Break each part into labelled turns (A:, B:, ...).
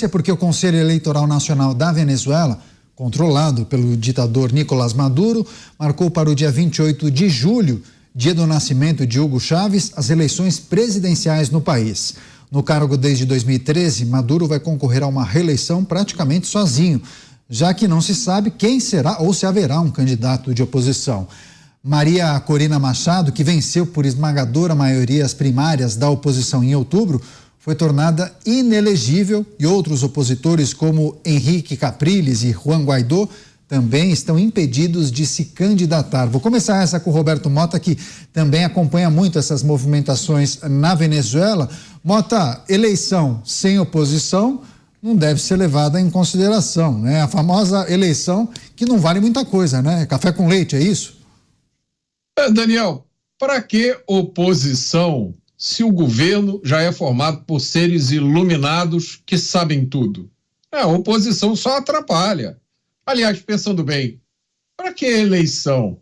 A: É porque o Conselho Eleitoral Nacional da Venezuela, controlado pelo ditador Nicolás Maduro, marcou para o dia 28 de julho, dia do nascimento de Hugo Chávez, as eleições presidenciais no país. No cargo desde 2013, Maduro vai concorrer a uma reeleição praticamente sozinho, já que não se sabe quem será ou se haverá um candidato de oposição. Maria Corina Machado, que venceu por esmagadora maioria as primárias da oposição em outubro, foi tornada inelegível e outros opositores como Henrique Capriles e Juan Guaidó também estão impedidos de se candidatar. Vou começar essa com o Roberto Mota, que também acompanha muito essas movimentações na Venezuela. Mota, eleição sem oposição não deve ser levada em consideração, né? A famosa eleição que não vale muita coisa, né? Café com leite, é isso?
B: Daniel, para que oposição se o governo já é formado por seres iluminados que sabem tudo? A oposição só atrapalha. Aliás, pensando bem, para que eleição?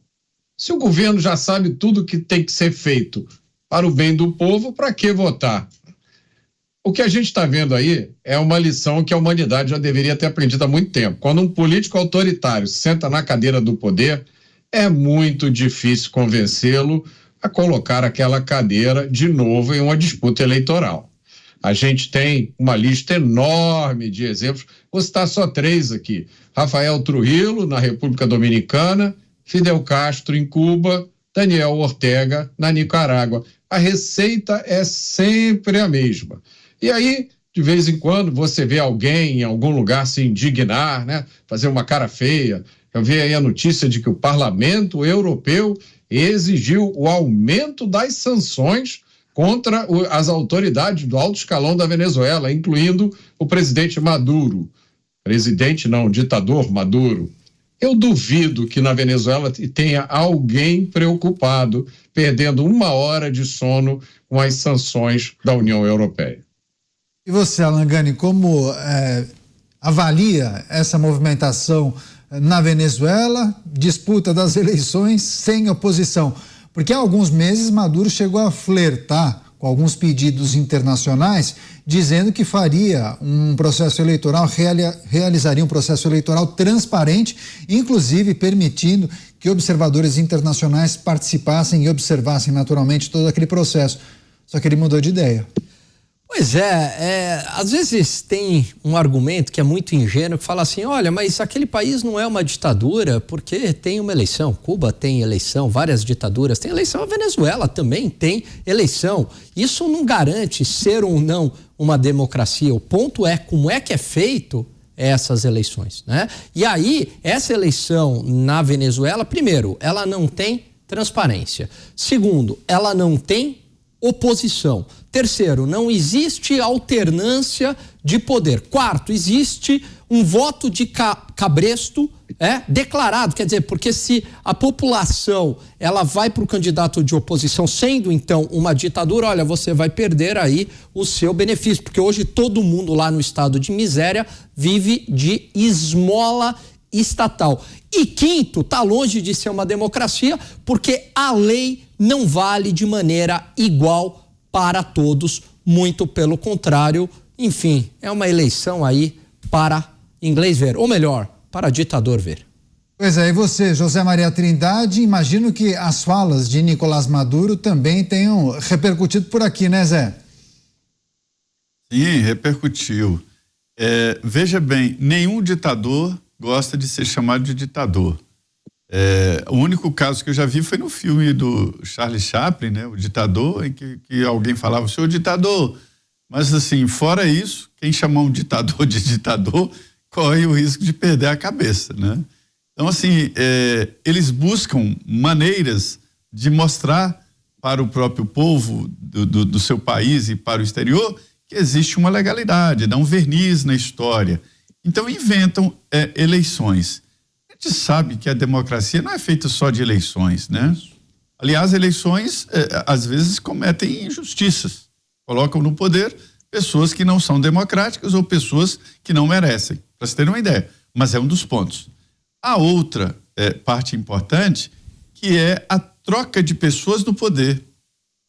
B: Se o governo já sabe tudo que tem que ser feito para o bem do povo, para que votar? O que a gente está vendo aí é uma lição que a humanidade já deveria ter aprendido há muito tempo. Quando um político autoritário senta na cadeira do poder, é muito difícil convencê-lo a colocar aquela cadeira de novo em uma disputa eleitoral. A gente tem uma lista enorme de exemplos, vou citar só 3 aqui: Rafael Trujillo, na República Dominicana, Fidel Castro, em Cuba, Daniel Ortega, na Nicarágua. A receita é sempre a mesma. E aí, de vez em quando, você vê alguém em algum lugar se indignar, né? Fazer uma cara feia. Eu vi aí a notícia de que o Parlamento Europeu exigiu o aumento das sanções contra as autoridades do alto escalão da Venezuela, incluindo o presidente Maduro. Presidente não, ditador Maduro. Eu duvido que na Venezuela tenha alguém preocupado, perdendo 1 hora de sono com as sanções da União Europeia.
A: E você, Alan Gani, como avalia essa movimentação na Venezuela, disputa das eleições sem oposição? Porque há alguns meses Maduro chegou a flertar com alguns pedidos internacionais, dizendo que faria um processo eleitoral, realizaria um processo eleitoral transparente, inclusive permitindo que observadores internacionais participassem e observassem naturalmente todo aquele processo. Só que ele mudou de ideia.
C: Pois às vezes tem um argumento que é muito ingênuo, que fala assim: olha, mas aquele país não é uma ditadura porque tem uma eleição. Cuba tem eleição, várias ditaduras têm eleição, a Venezuela também tem eleição. Isso não garante ser ou não uma democracia. O ponto é como é que é feito essas eleições, né? E aí, essa eleição na Venezuela, primeiro, ela não tem transparência. Segundo, ela não tem oposição. Terceiro, não existe alternância de poder. Quarto, existe um voto de cabresto declarado, quer dizer, porque se a população ela vai para o candidato de oposição sendo então uma ditadura, olha, você vai perder aí o seu benefício, porque hoje todo mundo lá no estado de miséria vive de esmola estatal. E quinto, está longe de ser uma democracia, porque a lei não vale de maneira igual para todos, muito pelo contrário. Enfim, é uma eleição aí para inglês ver, ou melhor, para ditador ver.
A: Pois é, e você, José Maria Trindade, imagino que as falas de Nicolás Maduro também tenham repercutido por aqui, né, Zé?
D: Sim, repercutiu. Veja bem, nenhum ditador gosta de ser chamado de ditador. O único caso que eu já vi foi no filme do Charlie Chaplin, né? O Ditador, em que alguém falava, senhor ditador. Mas assim, fora isso, quem chamar um ditador de ditador corre o risco de perder a cabeça, né? Então assim, eles buscam maneiras de mostrar para o próprio povo do seu país e para o exterior que existe uma legalidade, dá um verniz na história. Então inventam eleições. A gente sabe que a democracia não é feita só de eleições, né? Aliás, eleições às vezes cometem injustiças, colocam no poder pessoas que não são democráticas ou pessoas que não merecem, para você ter uma ideia, mas é um dos pontos. A outra parte importante, que é a troca de pessoas no poder.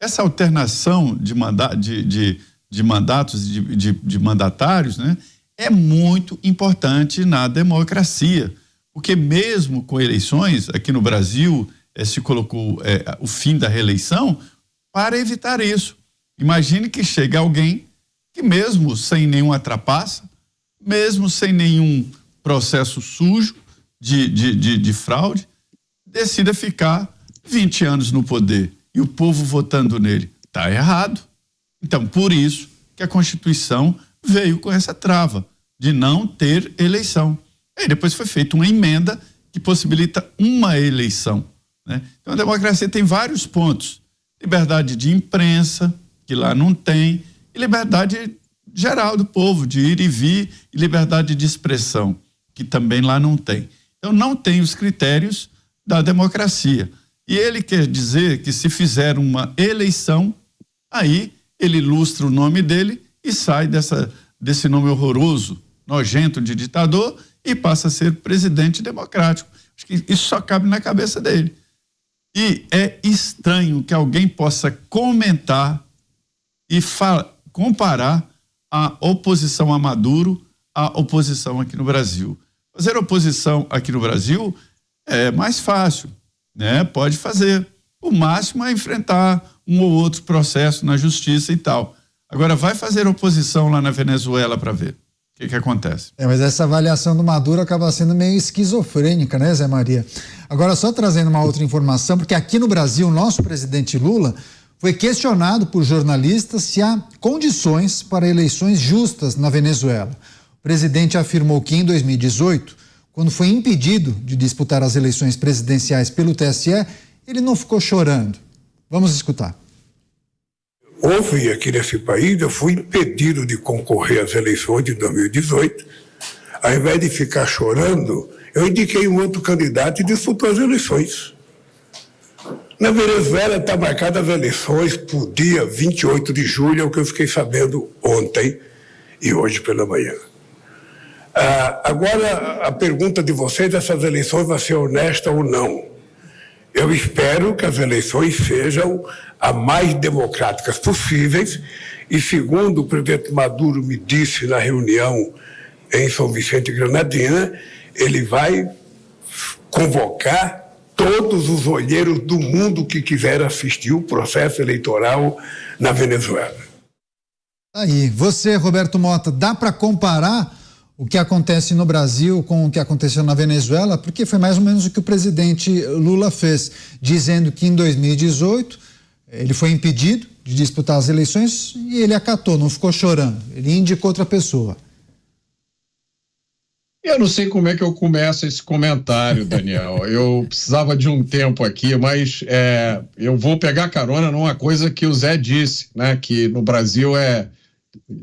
D: Essa alternação de mandatos, de mandatários, né? é muito importante na democracia, porque mesmo com eleições, aqui no Brasil, se colocou o fim da reeleição para evitar isso. Imagine que chega alguém que mesmo sem nenhuma trapaça, mesmo sem nenhum processo sujo de fraude, decida ficar 20 anos no poder e o povo votando nele. Está errado. Então, por isso que a Constituição veio com essa trava de não ter eleição. Aí depois foi feita uma emenda que possibilita uma eleição, né? Então a democracia tem vários pontos: liberdade de imprensa, que lá não tem, e liberdade geral do povo de ir e vir, e liberdade de expressão, que também lá não tem. Então não tem os critérios da democracia. E ele quer dizer que se fizer uma eleição, aí ele ilustra o nome dele e sai desse nome horroroso, nojento de ditador, e passa a ser presidente democrático. Acho que isso só cabe na cabeça dele. E é estranho que alguém possa comentar e comparar a oposição a Maduro à oposição aqui no Brasil. Fazer oposição aqui no Brasil é mais fácil, né? Pode fazer. O máximo é enfrentar um ou outro processo na justiça e tal. Agora vai fazer oposição lá na Venezuela para ver o que acontece.
A: Mas essa avaliação do Maduro acaba sendo meio esquizofrênica, né, Zé Maria? Agora, só trazendo uma outra informação, porque aqui no Brasil, o nosso presidente Lula foi questionado por jornalistas se há condições para eleições justas na Venezuela. O presidente afirmou que em 2018, quando foi impedido de disputar as eleições presidenciais pelo TSE, ele não ficou chorando. Vamos escutar.
E: Houve aqui nesse país, eu fui impedido de concorrer às eleições de 2018. Ao invés de ficar chorando, eu indiquei um outro candidato e disputou as eleições. Na Venezuela está marcadas as eleições para o dia 28 de julho, é o que eu fiquei sabendo ontem e hoje pela manhã. Agora, a pergunta de vocês, essas eleições vão ser honestas ou não? Eu espero que as eleições sejam as mais democráticas possíveis e, segundo o presidente Maduro me disse na reunião em São Vicente Granadina, ele vai convocar todos os olheiros do mundo que quiser assistir o processo eleitoral na Venezuela.
A: Aí, você, Roberto Mota, dá para comparar o que acontece no Brasil com o que aconteceu na Venezuela? Porque foi mais ou menos o que o presidente Lula fez, dizendo que em 2018 ele foi impedido de disputar as eleições e ele acatou, não ficou chorando. Ele indicou outra pessoa.
B: Eu não sei como é que eu começo esse comentário, Daniel. Eu precisava de um tempo aqui, mas eu vou pegar carona numa coisa que o Zé disse, né? Que no Brasil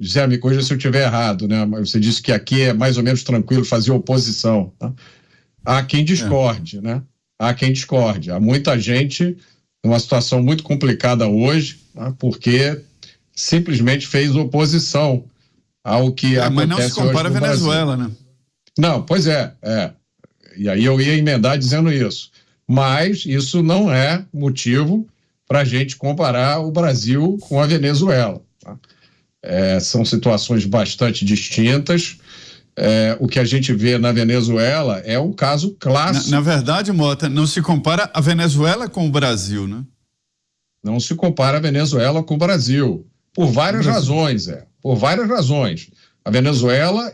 B: Zé, me corrija se eu estiver errado, né? Mas você disse que aqui é mais ou menos tranquilo fazer oposição. Tá? Há quem discorde, né? Há quem discorde. Há muita gente numa situação muito complicada hoje, tá? Porque simplesmente fez oposição ao que acontece
D: mas não se compara a Venezuela, né?
B: Não, pois é. E aí eu ia emendar dizendo isso. Mas isso não é motivo para a gente comparar o Brasil com a Venezuela. Tá? São situações bastante distintas. O que a gente vê na Venezuela é um caso clássico.
D: Na verdade, Mota, não se compara a Venezuela com o Brasil, né?
B: Não se compara a Venezuela com o Brasil. Por várias razões, Por várias razões. A Venezuela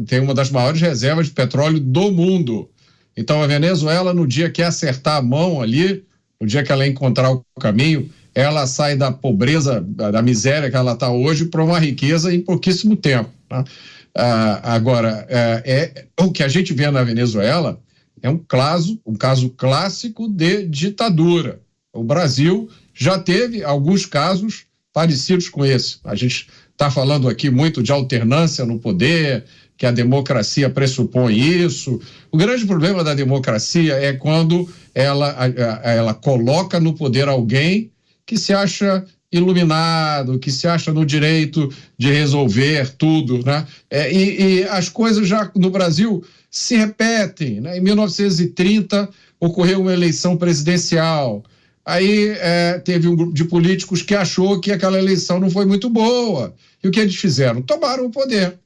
B: tem uma das maiores reservas de petróleo do mundo. Então, a Venezuela, no dia que acertar a mão ali, no dia que ela encontrar o caminho, ela sai da pobreza, da miséria que ela está hoje para uma riqueza em pouquíssimo tempo. Tá? Agora, o que a gente vê na Venezuela é um caso clássico de ditadura. O Brasil já teve alguns casos parecidos com esse. A gente está falando aqui muito de alternância no poder, que a democracia pressupõe isso. O grande problema da democracia é quando ela coloca no poder alguém que se acha iluminado, que se acha no direito de resolver tudo, né? E as coisas já no Brasil se repetem, né? Em 1930 ocorreu uma eleição presidencial. Aí teve um grupo de políticos que achou que aquela eleição não foi muito boa. E o que eles fizeram? Tomaram o poder.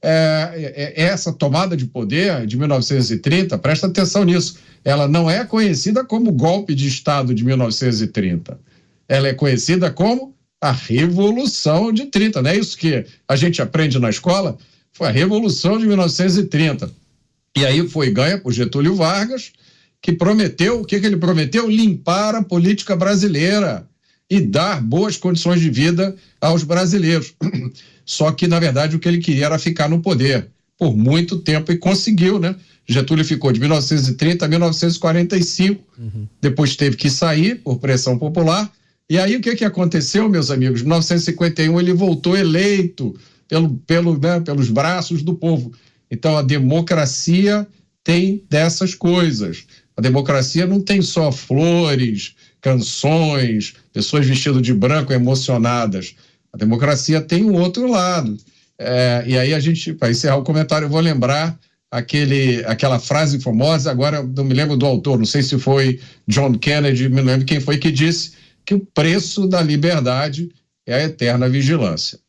B: Essa tomada de poder de 1930, presta atenção nisso, ela não é conhecida como golpe de Estado de 1930. Ela é conhecida como a Revolução de 30. Não é isso que a gente aprende na escola? Foi a Revolução de 1930. E aí foi ganha por Getúlio Vargas, que prometeu, o que ele prometeu? Limpar a política brasileira e dar boas condições de vida aos brasileiros. Só que, na verdade, o que ele queria era ficar no poder por muito tempo e conseguiu, né? Getúlio ficou de 1930 a 1945, depois teve que sair por pressão popular. E aí o que aconteceu, meus amigos? Em 1951 ele voltou eleito pelos braços do povo. Então a democracia tem dessas coisas. A democracia não tem só flores, canções, pessoas vestidas de branco emocionadas. A democracia tem um outro lado. E aí a gente, para encerrar o comentário, eu vou lembrar aquela frase famosa, agora não me lembro do autor, não sei se foi John Kennedy, me lembro quem foi que disse que o preço da liberdade é a eterna vigilância.